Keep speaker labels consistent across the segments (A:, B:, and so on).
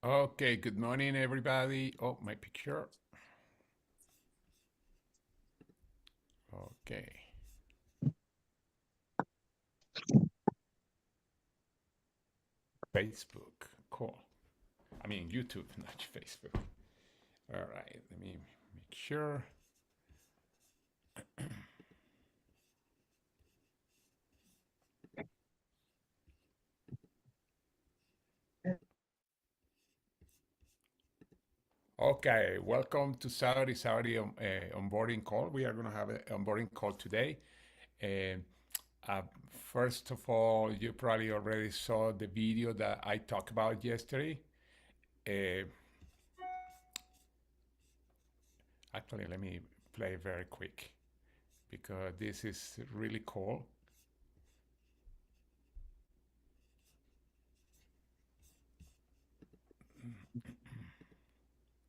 A: Okay, good morning, everybody. Oh, my picture. Okay, Facebook. Cool. I mean, YouTube, not Facebook. All right, let me make sure. Okay, welcome to Saudi onboarding call. We are going to have an onboarding call today. And first of all, you probably already saw the video that I talked about yesterday. Uh, Actually, let me play very quick because this is really cool.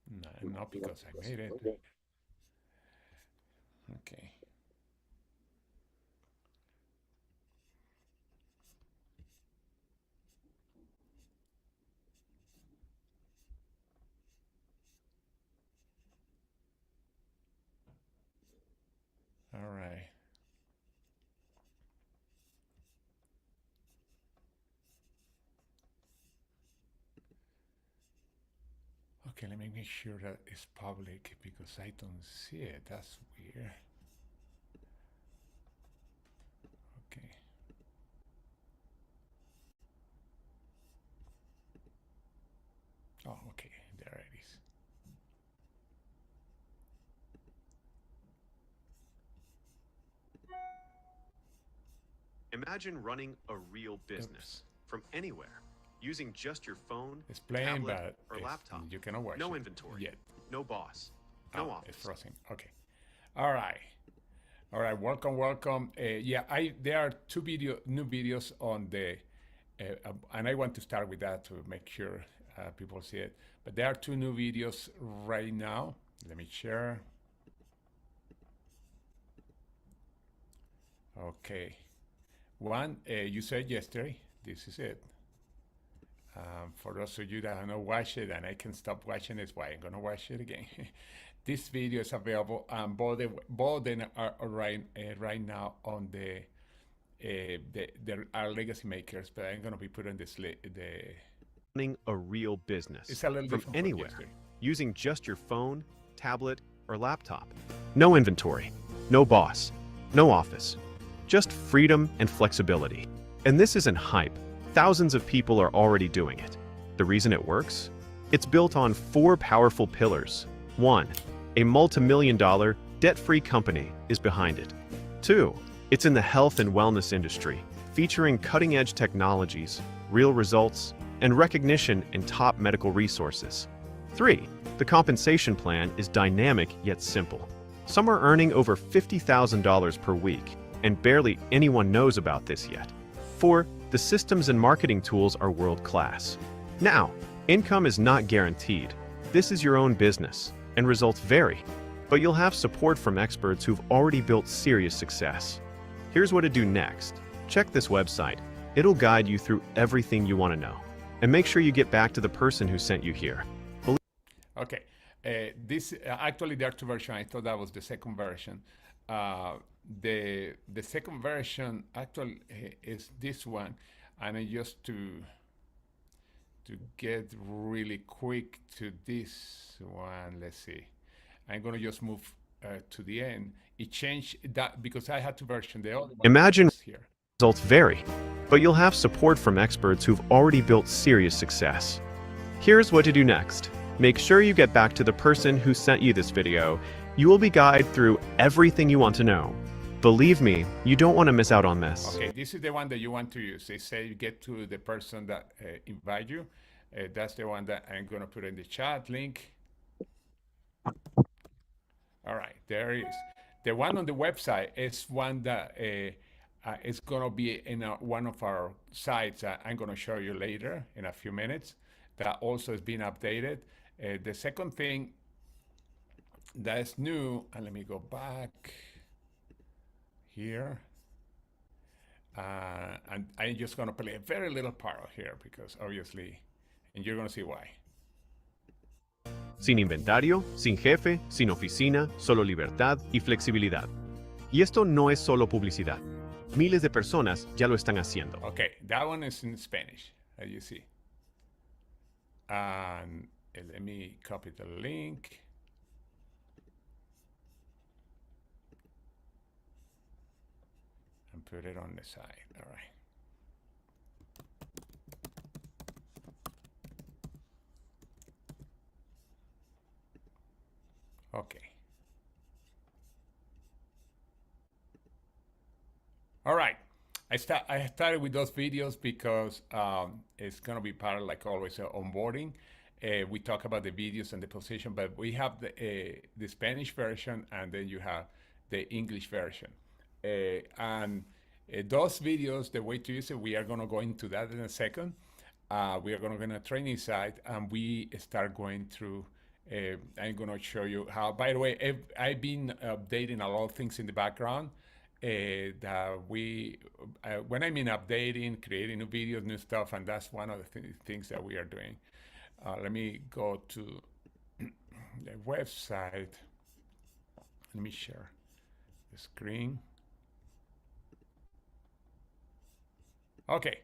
A: No, not because I made it. Okay. All right. Okay, let me make sure that it's public because I don't see it. That's weird. Okay. Oh, okay. There it is.
B: Imagine running a real
A: Oops.
B: business from anywhere using just your phone,
A: It's playing,
B: tablet,
A: but
B: or laptop.
A: you cannot watch
B: No
A: it
B: inventory,
A: yet.
B: no boss,
A: Oh,
B: no
A: it's
B: office.
A: frozen. Okay. All right. All right. Welcome, welcome. Yeah, I there are new videos on the, and I want to start with that to make sure people see it. But there are two new videos right now. Let me share. Okay. One, you said yesterday. This is it. For those of you that have not watched it and I can stop watching it, why I'm gonna watch it again. This video is available on both are right now on the our legacy makers, but I'm gonna be putting the.
B: Running a real business
A: It's a little
B: from
A: different from
B: anywhere
A: yesterday.
B: using just your phone, tablet, or laptop. No inventory, no boss, no office. Just freedom and flexibility. And this isn't hype. Thousands of people are already doing it. The reason it works? It's built on four powerful pillars. 1. A multi-million-dollar, debt-free company is behind it. 2. It's in the health and wellness industry, featuring cutting-edge technologies, real results, and recognition in top medical resources. 3. The compensation plan is dynamic yet simple. Some are earning over $50,000 per week, and barely anyone knows about this yet. 4. The systems and marketing tools are world-class. Now, income is not guaranteed. This is your own business, and results vary. But you'll have support from experts who've already built serious success. Here's what to do next. Check this website. It'll guide you through everything you want to know. And make sure you get back to the person who sent you here.
A: Okay. This actually there are two versions. I thought that was the second version. Uh, the second version actually is this one, and I just to get really quick to this one. Let's see. I'm gonna just move to the end. It changed that because I had two versions. The other one
B: Imagine
A: is here.
B: results vary, but you'll have support from experts who've already built serious success. Here's what to do next. Make sure you get back to the person who sent you this video. You will be guided through everything you want to know. Believe me, you don't want to miss out on this.
A: Okay, this is the one that you want to use. They say you get to the person that invite you. That's the one that I'm gonna put in the chat link. All right, there it is. The one on the website is one that is gonna be in one of our sites that I'm gonna show you later in a few minutes. That also is being updated. The second thing that is new, and let me go back here. And I'm just gonna play a very little part here because obviously, and you're gonna see why.
B: Sin inventario, sin jefe, sin oficina, solo libertad y flexibilidad. Y esto no es solo publicidad. Miles de personas ya lo están haciendo.
A: Okay, that one is in Spanish, as you see. And let me copy the link. And put it on the side. All right. Okay. All right. I started with those videos because it's gonna be part of, like always, onboarding. We talk about the videos and the position, but we have the Spanish version, and then you have the English version. And those videos, the way to use it, we are gonna go into that in a second. We are gonna go on a training site, and we start going through. I'm gonna show you how. By the way, I've been updating a lot of things in the background. That we, when I mean updating, creating new videos, new stuff, and that's one of the things that we are doing. Let me go to the website. Let me share the screen. Okay,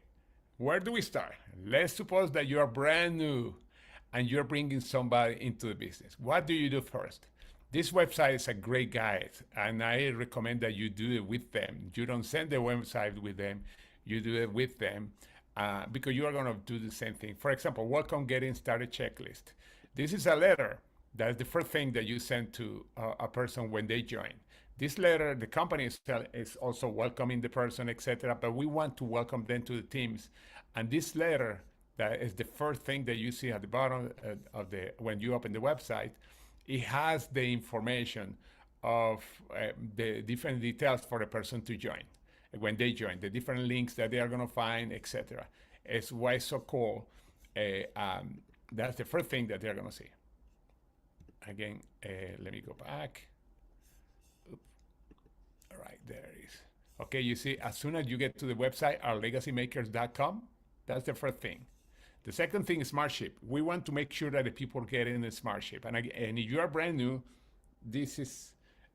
A: where do we start? Let's suppose that you are brand new and you're bringing somebody into the business. What do you do first? This website is a great guide, and I recommend that you do it with them. You don't send the website with them, you do it with them, because you are going to do the same thing. For example, welcome getting started checklist. This is a letter. That's the first thing that you send to a person when they join. This letter, the company is also welcoming the person, etc. But we want to welcome them to the teams. And this letter, that is the first thing that you see at the bottom of when you open the website. It has the information of the different details for the person to join. When they join, the different links that they are going to find, etc. It's why it's so cool. That's the first thing that they're going to see. Again, let me go back. Oops. All right, there it is. Okay, you see, as soon as you get to the website, ourlegacymakers.com, that's the first thing. The second thing is Smartship. We want to make sure that the people get in the Smartship. And if you are brand new, this is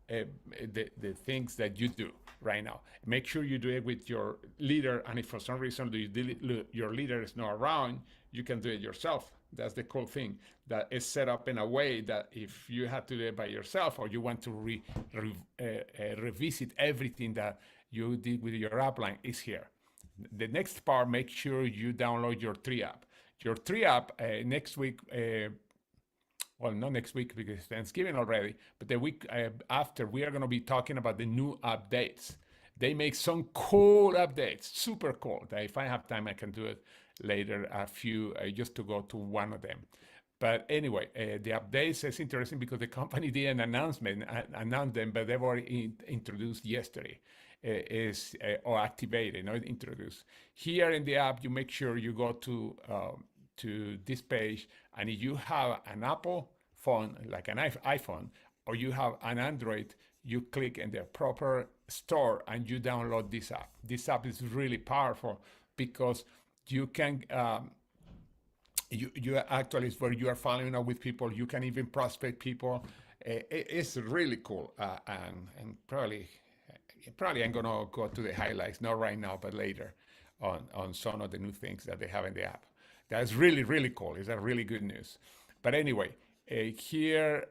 A: the things that you do right now. Make sure you do it with your leader. And if for some reason your leader is not around, you can do it yourself. That's the cool thing. That is set up in a way that if you have to do it by yourself, or you want to revisit everything that you did with your upline, is here. The next part, make sure you download your 3 app. Your 3 app next week, well, not next week because it's Thanksgiving already, but the week after, we are going to be talking about the new updates. They make some cool updates, super cool. If I have time, I can do it later, a few, just to go to one of them. But anyway, the updates is interesting because the company didn't announce them, but they've already introduced yesterday. Or activated, not introduced. Here in the app, you make sure you go to this page, and if you have an Apple phone, like an iPhone, or you have an Android, you click in the proper store and you download this app. This app is really powerful because you can you actually is where you are following up with people. You can even prospect people. It's really cool, and probably I'm gonna go to the highlights, not right now, but later on some of the new things that they have in the app. That's really, really cool. It's a really good news. But anyway, here,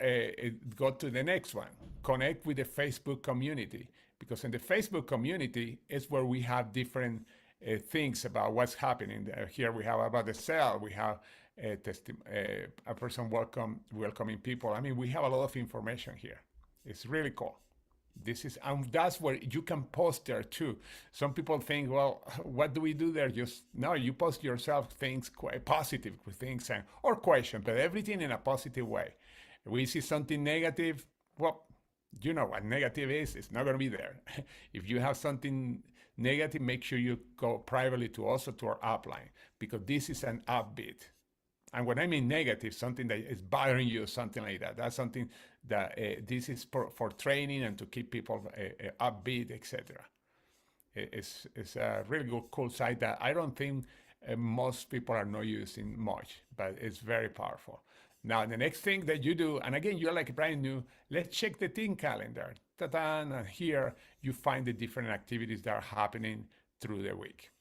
A: go to the next one. Connect with the Facebook community, because in the Facebook community is where we have different things about what's happening. Here we have about the sale. We have a person welcoming people. I mean, we have a lot of information here. It's really cool. That's where you can post there too. Some people think, well, what do we do there? Just no, you post yourself things, positive things, or questions, but everything in a positive way. We see something negative, well, you know what negative is. It's not going to be there. If you have something negative, make sure you go privately to our upline, because this is an upbeat. And when I mean negative, something that is bothering you, something like that. That's something that this is for training and to keep people upbeat, etc. It's a really good, cool site that I don't think most people are not using much, but it's very powerful. Now, the next thing that you do, and again, you're like brand new, let's check the team calendar. Ta-da, and here you find the different activities that are happening through the week.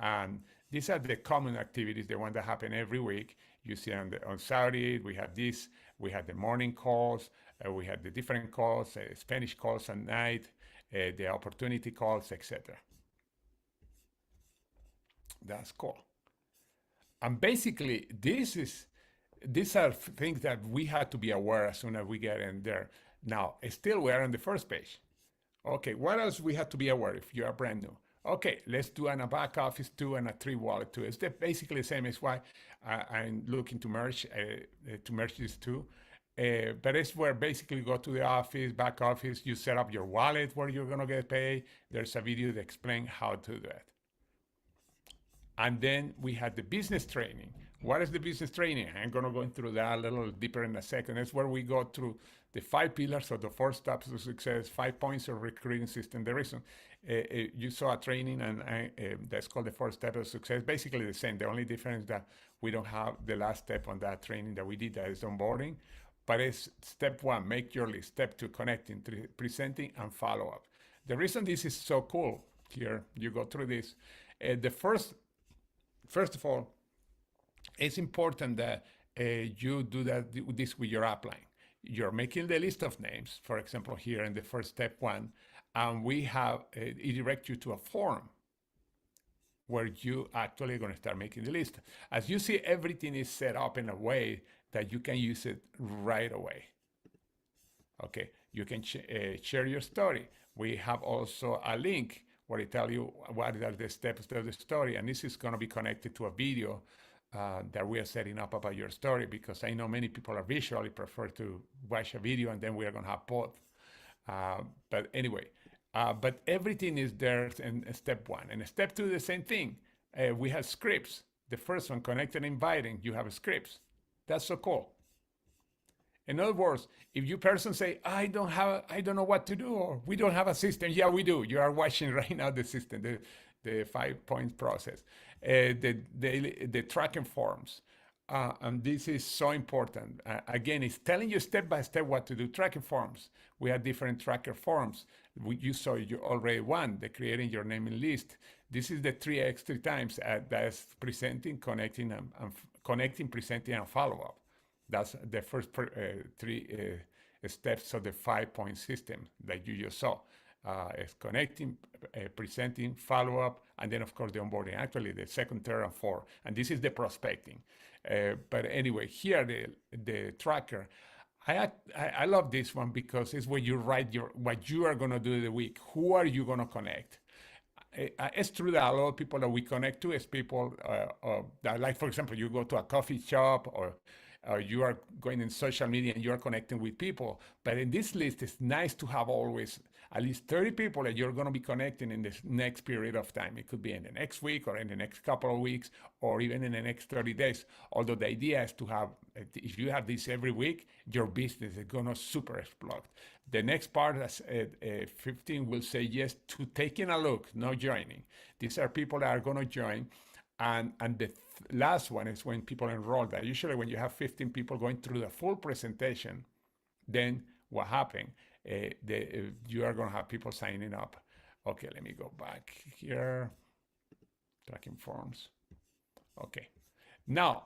A: And these are the common activities, the ones that happen every week. You see on Saturday, we have this, we had the morning calls, we had the different calls, Spanish calls at night, the opportunity calls, etc. That's cool. And basically, these are things that we had to be aware as soon as we get in there. Now, still we are on the first page. Okay, what else we have to be aware if you are brand new? Okay, let's do a back office too and a tree wallet too. It's basically the same as why I'm looking to merge these two. But it's where basically you go to the office, back office, you set up your wallet where you're gonna get paid. There's a video that explains how to do that. And then we had the business training. What is the business training? I'm going to go through that a little deeper in a second. That's where we go through the 5 pillars of the 4 steps to success, 5 points of recruiting system. The reason you saw a training and that's called the 4 steps of success, basically the same. The only difference that we don't have the last step on that training that we did, that is onboarding. But it's step 1, make your list. Step 2, connecting, presenting, and follow up. The reason this is so cool, here, you go through this. First of all, it's important that you do this with your upline. You're making the list of names, for example, here in the first step 1, and we have it direct you to a form where you actually are going to start making the list. As you see, everything is set up in a way that you can use it right away. Okay, you can share your story. We have also a link where it tells you what are the steps of the story. And this is going to be connected to a video that we are setting up about your story, because I know many people are visually prefer to watch a video, and then we are going to have both. But anyway, but everything is there in step 1. And step 2, the same thing. We have scripts. The first one, connect and inviting, you have scripts. That's so cool. In other words, if you person say, I don't know what to do, or we don't have a system, yeah, we do. You are watching right now the system, the 5-point process, the tracking forms. And this is so important. Again, it's telling you step by step what to do. Tracking forms. We have different tracker forms. You saw you already one, the creating your naming list. This is the 3x 3 times. That's presenting, connecting, and connecting, presenting, and follow up. That's the first 3 steps of the 5-point system that you just saw. It's connecting, presenting, follow up, and then of course the onboarding. Actually, the second, third, and fourth. And this is the prospecting. But anyway, here the tracker. I love this one because it's where you write what you are going to do the week. Who are you going to connect? It's true that a lot of people that we connect to is people that, like, for example, you go to a coffee shop, or you are going in social media and you are connecting with people. But in this list, it's nice to have always at least 30 people that you're going to be connecting in this next period of time. It could be in the next week, or in the next couple of weeks, or even in the next 30 days. Although the idea is to have, if you have this every week, your business is going to super explode. The next part, as 15, will say yes to taking a look, not joining. These are people that are going to join. And the last one is when people enroll. That usually when you have 15 people going through the full presentation, then what happened? You are going to have people signing up. Okay, let me go back here. Tracking forms. Okay. Now,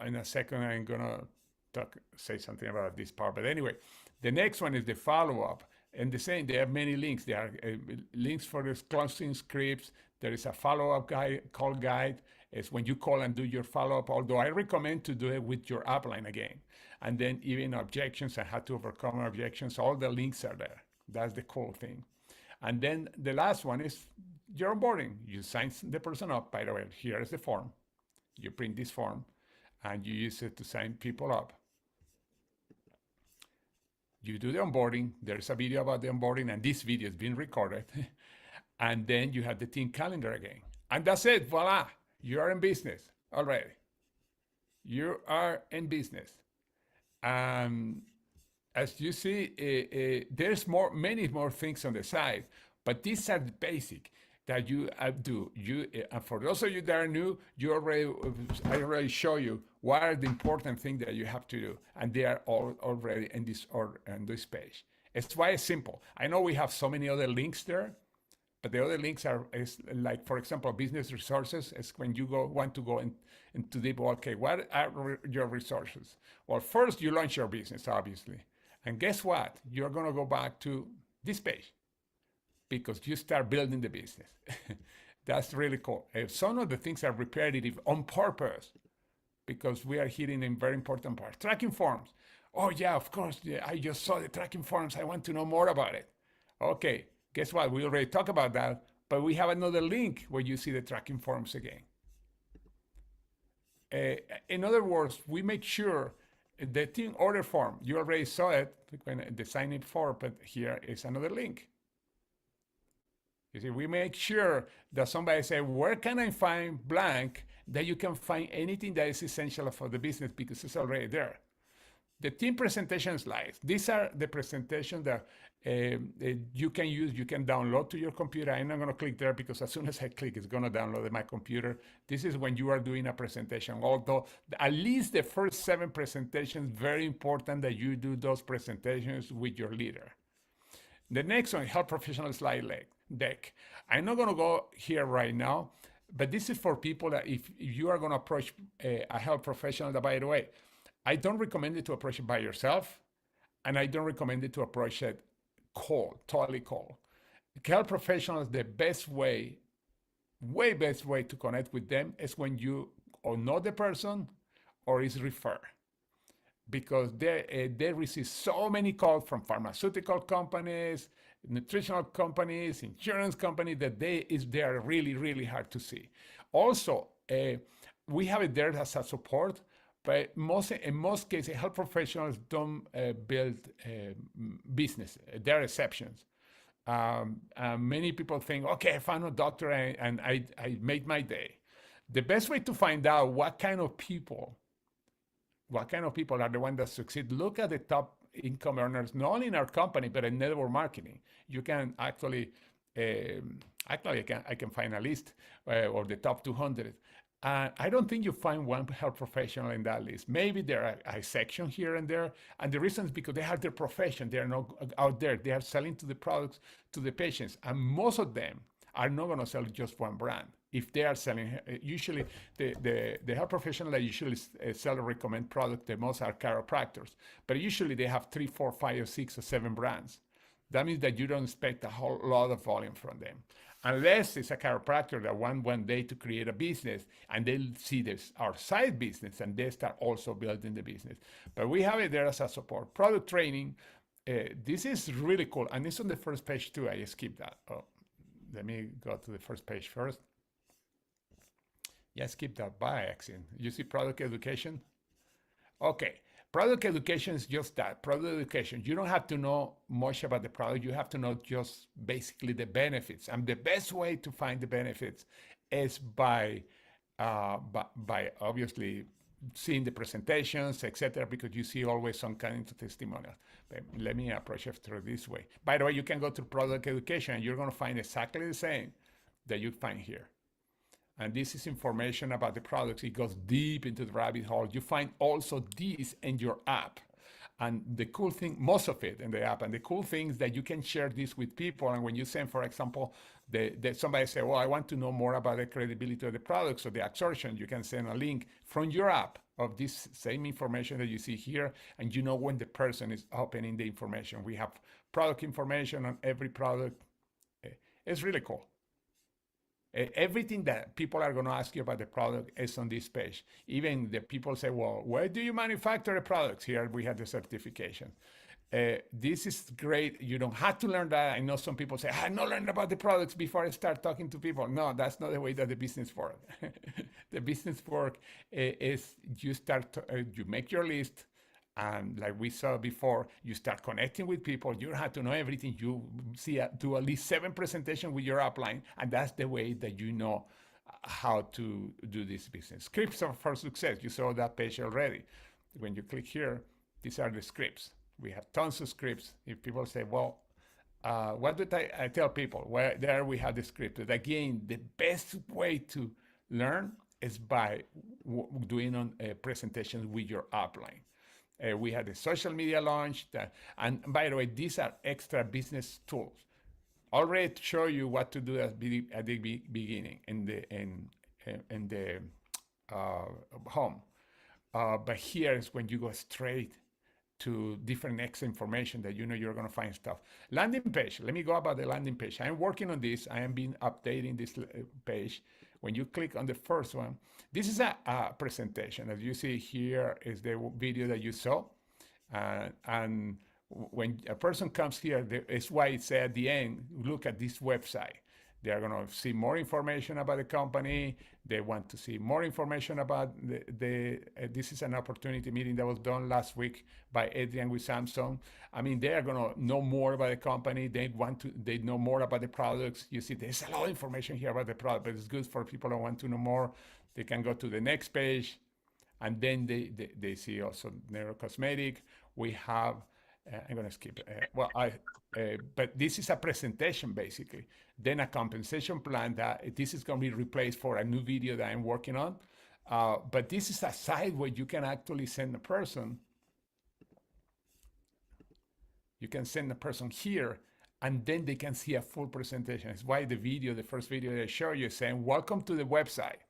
A: in a second, I'm going to say something about this part. But anyway, the next one is the follow-up. And the same, they have many links. There are links for the closing scripts. There is a follow-up call guide. It's when you call and do your follow-up, although I recommend to do it with your upline again. And then even objections and how to overcome objections, all the links are there. That's the cool thing. And then the last one is your onboarding. You sign the person up. By the way, here is the form. You print this form and you use it to sign people up. You do the onboarding. There's a video about the onboarding, and this video is being recorded. And then you have the team calendar again. And that's it. Voila. You are in business already. You are in business. As you see, there's many more things on the side, but these are the basic. that you do. And for those of you that are new, I already show you what are the important things that you have to do, and they are all already in this order on this page. It's quite simple. I know we have so many other links there, but the other links is like, for example, business resources is when you want to go into deep. Okay, what are your resources? Well, first you launch your business, obviously, and guess what? You're gonna go back to this page because you start building the business. That's really cool. Some of the things are repetitive on purpose because we are hitting a very important part. Tracking forms. Oh yeah, of course. Yeah, I just saw the tracking forms. I want to know more about it. Okay, guess what? We already talked about that, but we have another link where you see the tracking forms again. In other words, we make sure the team order form, you already saw it when the sign up form, but here is another link. You see, we make sure that somebody say, where can I find blank, that you can find anything that is essential for the business because it's already there. The team presentation slides. These are the presentations that you can use, you can download to your computer. I'm not going to click there because as soon as I click, it's going to download to my computer. This is when you are doing a presentation. Although at least the first 7 presentations, very important that you do those presentations with your leader. The next one, health professional slide deck. I'm not going to go here right now, but this is for people that if you are going to approach a health professional, that, by the way, I don't recommend it to approach it by yourself, and I don't recommend it to approach it cold, totally cold. Health professionals, the best way, way best way to connect with them is when you or know the person or is referred. Because they receive so many calls from pharmaceutical companies, nutritional companies, insurance companies, that they are really, really hard to see. Also, we have it there as a support, but in most cases, health professionals don't build business. There are exceptions. Many people think, okay, I found a doctor and I made my day. The best way to find out what kind of people are the ones that succeed, look at the top income earners, not only in our company, but in network marketing. You can actually, I can find a list of the top 200. I don't think you find one health professional in that list. Maybe there are a section here and there, and the reason is because they have their profession. They are not out there. They are selling to the products, to the patients, and most of them are not going to sell just one brand. If they are selling, usually the health professional that usually sell or recommend product the most are chiropractors, but usually they have 3, 4, 5, or 6, or 7 brands. That means that you don't expect a whole lot of volume from them. Unless it's a chiropractor that want one day to create a business and they see this our side business and they start also building the business. But we have it there as a support. Product training, this is really cool. And it's on the first page too. I skipped that. Oh, let me go to the first page first. Yeah, I skipped that by accident. You see product education? Okay. Product education is just that, product education. You don't have to know much about the product. You have to know just basically the benefits. And the best way to find the benefits is by obviously seeing the presentations, etc., because you see always some kind of testimonial. But let me approach it through this way. By the way, you can go to product education and you're going to find exactly the same that you find here. And this is information about the products. It goes deep into the rabbit hole. You find also this in your app. And the cool thing, most of it in the app, and the cool thing is that you can share this with people. And when you send, for example, somebody say, well, I want to know more about the credibility of the products or the absorption, you can send a link from your app of this same information that you see here. And you know when the person is opening the information. We have product information on every product. It's really cool. Everything that people are going to ask you about the product is on this page. Even the people say, well, where do you manufacture the products? Here we have the certification. This is great. You don't have to learn that. I know some people say, I not learned about the products before I start talking to people. No, that's not the way that the business works. The business work is you you make your list. And like we saw before, you start connecting with people. You don't have to know everything. You do at least 7 presentations with your upline, and that's the way that you know how to do this business. Scripts for success. You saw that page already. When you click here, these are the scripts. We have tons of scripts. If people say, well, what do I tell people? Where there we have the scripted. Again, the best way to learn is by doing on presentations with your upline. We had a social media launch, and by the way, these are extra business tools. Already to show you what to do at the beginning in the home. But here is when you go straight to different X information that you know you're going to find stuff. Landing page. Let me go about the landing page. I'm working on this. I am been updating this page. When you click on the first one, this is a presentation. As you see here is the video that you saw. And when a person comes here, it's why it says at the end, look at this website. They're going to see more information about the company. They want to see more information about this is an opportunity meeting that was done last week by Adrian with Samsung. I mean, they are going to know more about the company. They know more about the products. You see, there's a lot of information here about the product, but it's good for people who want to know more. They can go to the next page, and then they see also neurocosmetic. We have, I'm going to skip it. But this is a presentation basically. Then a compensation plan that this is going to be replaced for a new video that I'm working on. But this is a site where you can actually send a person. You can send a person here, and then they can see a full presentation. It's why the first video that I show you is saying, welcome to the website.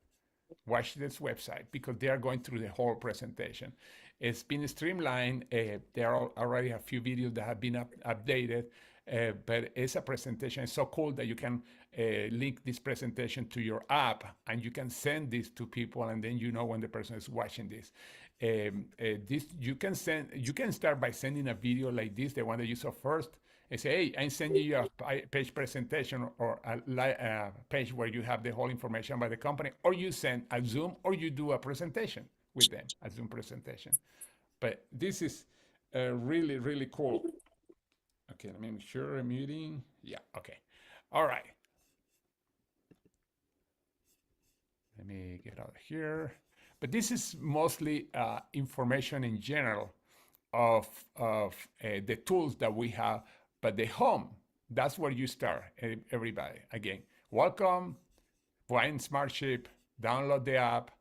A: Watch this website, because they are going through the whole presentation. It's been streamlined. There are already a few videos that have been updated, but it's a presentation. It's so cool that you can link this presentation to your app, and you can send this to people, and then you know when the person is watching this. You can start by sending a video like this, the one that you saw first, and say, hey, I'm sending you a page presentation or a page where you have the whole information about the company, or you send a Zoom, or you do a presentation with them, a Zoom presentation. But this is really, really cool. Okay, let me make sure I'm muting. Yeah, okay. All right. Let me get out of here. But this is mostly information in general of the tools that we have. But the home, that's where you start, everybody. Again, welcome, find Smartship, download the app,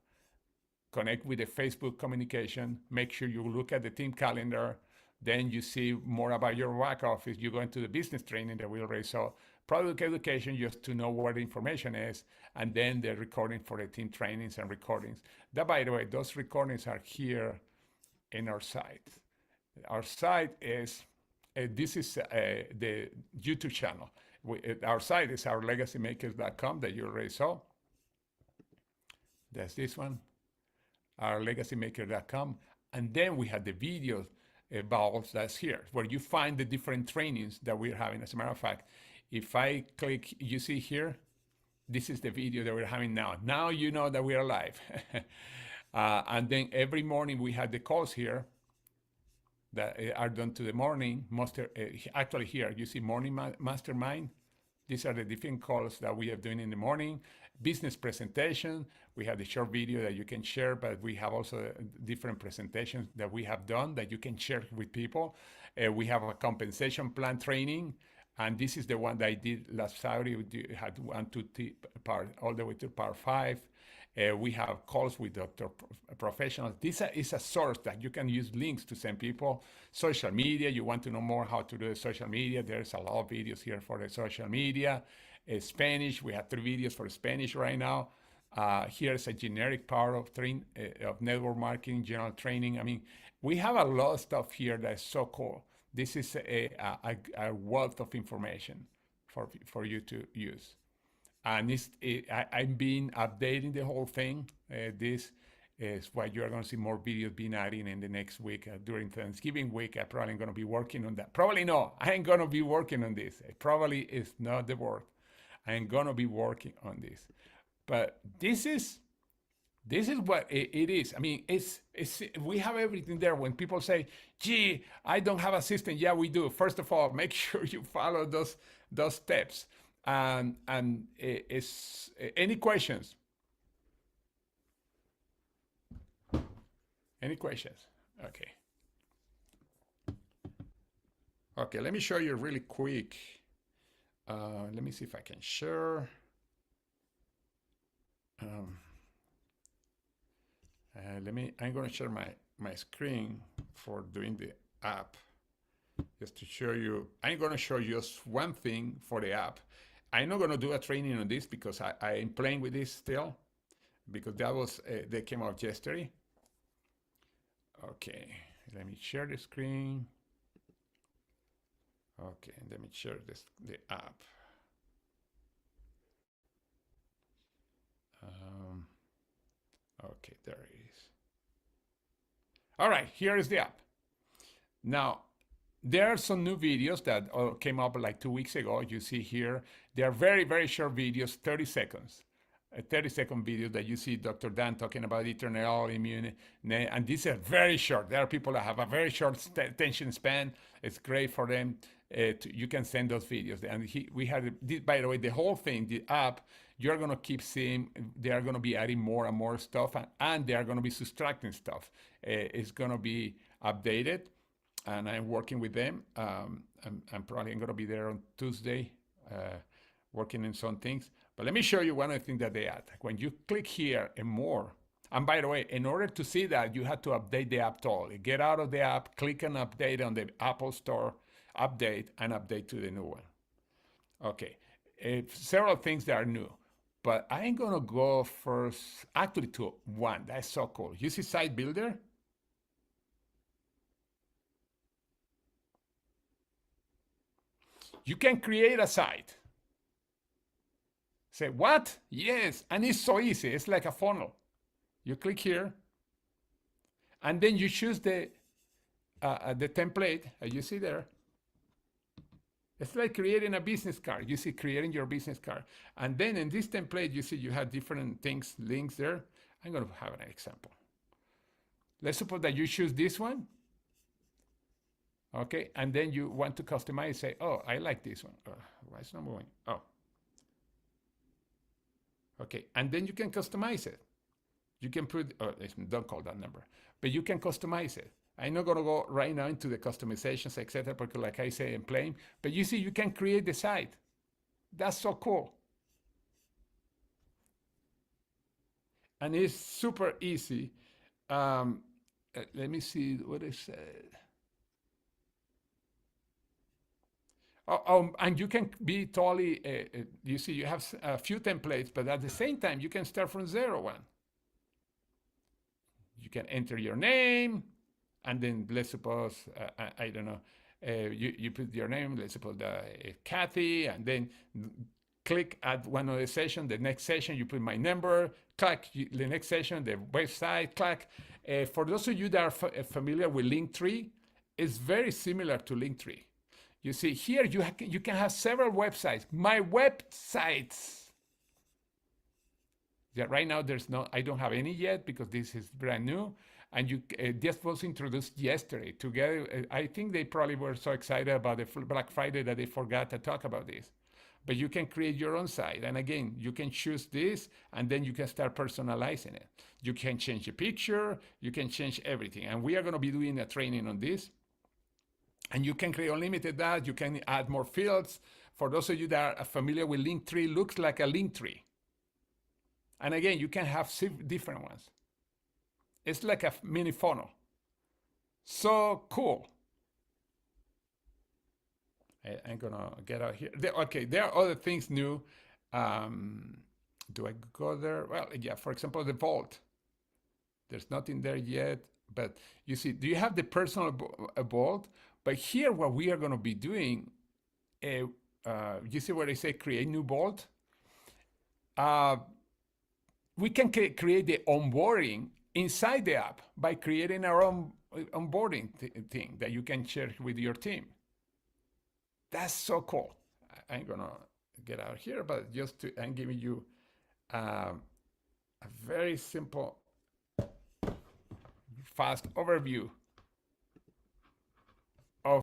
A: connect with the Facebook communication, make sure you look at the team calendar, then you see more about your back office, you go into the business training that we already saw, product education just to know where the information is, and then the recording for the team trainings and recordings. That, by the way, those recordings are here in our site. Our site is, this is the YouTube channel. Our site is ourlegacymakers.com that you already saw. That's this one, ourlegacymaker.com. And then we have the videos about that's here, where you find the different trainings that we're having. As a matter of fact, if I click, you see here, this is the video that we're having now. Now you know that we are live. And then every morning we have the calls here that are done to the morning master. Actually here, you see morning mastermind. These are the different calls that we are doing in the morning. Business presentation, we have the short video that you can share, but we have also different presentations that we have done that you can share with people. We have a compensation plan training, and this is the one that I did last Saturday. We had 1, 2, part, all the way to part 5. We have calls with doctor professionals. This is a source that you can use links to send people. Social media, you want to know more how to do social media. There's a lot of videos here for the social media. Spanish, we have 3 videos for Spanish right now. Here's a generic part of network marketing, general training. I mean, we have a lot of stuff here that's so cool. This is a wealth of information for you to use. And I've been updating the whole thing. This is why you're going to see more videos being added in the next week. During Thanksgiving week, I'm probably going to be working on that. Probably no, I ain't going to be working on this. It probably is not the word. I'm going to be working on this. But this is what it is. I mean, we have everything there. When people say, gee, I don't have a system. Yeah, we do. First of all, make sure you follow those steps. And any questions? Any questions? Okay. Okay, let me show you really quick Let me see if I can share. Um, I'm going to share my screen for doing the app just to show you. I'm going to show you just one thing for the app. I'm not going to do a training on this because I'm playing with this still because that was, they came out yesterday. Okay, let me share the screen. Okay, let me share the app. Okay, there it is. All right, here is the app. Now, there are some new videos that came up like 2 weeks ago. You see here, they are very, very short videos, 30 seconds. A 30-second video that you see Dr. Dan talking about eternal immune, and these are very short. There are people that have a very short attention span. It's great for them. You can send those videos. And we had, by the way, the whole thing, the app, you're going to keep seeing, they are going to be adding more and more stuff, and they are going to be subtracting stuff. It's going to be updated, and I'm working with them. I'm probably going to be there on Tuesday, working in some things. But let me show you one of the things that they add. When you click here and more, and by the way, in order to see that, you have to update the app totally. Get out of the app, click on update on the Apple Store, update, and update to the new one. Okay, several things that are new. But I'm going to go first, actually to one. That's so cool. You see Site Builder? You can create a site. Say, what? Yes, and it's so easy. It's like a funnel. You click here, and then you choose the template, as you see there. It's like creating a business card. You see, creating your business card. And then in this template, you see you have different things, links there. I'm going to have an example. Let's suppose that you choose this one. Okay, and then you want to customize, say, oh, I like this one. Why is it not moving? Oh. Okay, and then you can customize it. You can put, don't call that number, but you can customize it. I'm not going to go right now into the customizations, etc., because like I say, I'm playing, but you see, you can create the site. That's so cool. And it's super easy. Let me see what it said. And you can be totally, you see, you have a few templates, but at the same time, you can start from 0 1. You can enter your name, and then let's suppose, I don't know, you put your name, let's suppose Kathy, and then click at one of the session. The next session, you put my number, click the next session, the website, click. For those of you that are familiar with Linktree, it's very similar to Linktree. You see here, you can have several websites. My websites. Yeah, right now I don't have any yet because this is brand new. And you this was introduced yesterday. Together, I think they probably were so excited about the Black Friday that they forgot to talk about this. But you can create your own site. And again, you can choose this, and then you can start personalizing it. You can change the picture. You can change everything. And we are going to be doing a training on this. And you can create unlimited that. You can add more fields. For those of you that are familiar with Linktree, looks like a Linktree. And again, you can have different ones. It's like a mini funnel. So cool. I'm gonna get out here. Okay, there are other things new. Do I go there? Well, yeah, for example, the vault. There's nothing there yet, but you see, do you have the personal vault? But here, what we are going to be doing, you see where they say create new vault? We can create the onboarding inside the app by creating our own onboarding thing that you can share with your team. That's so cool. I'm going to get out here, but I'm giving you a very simple, fast overview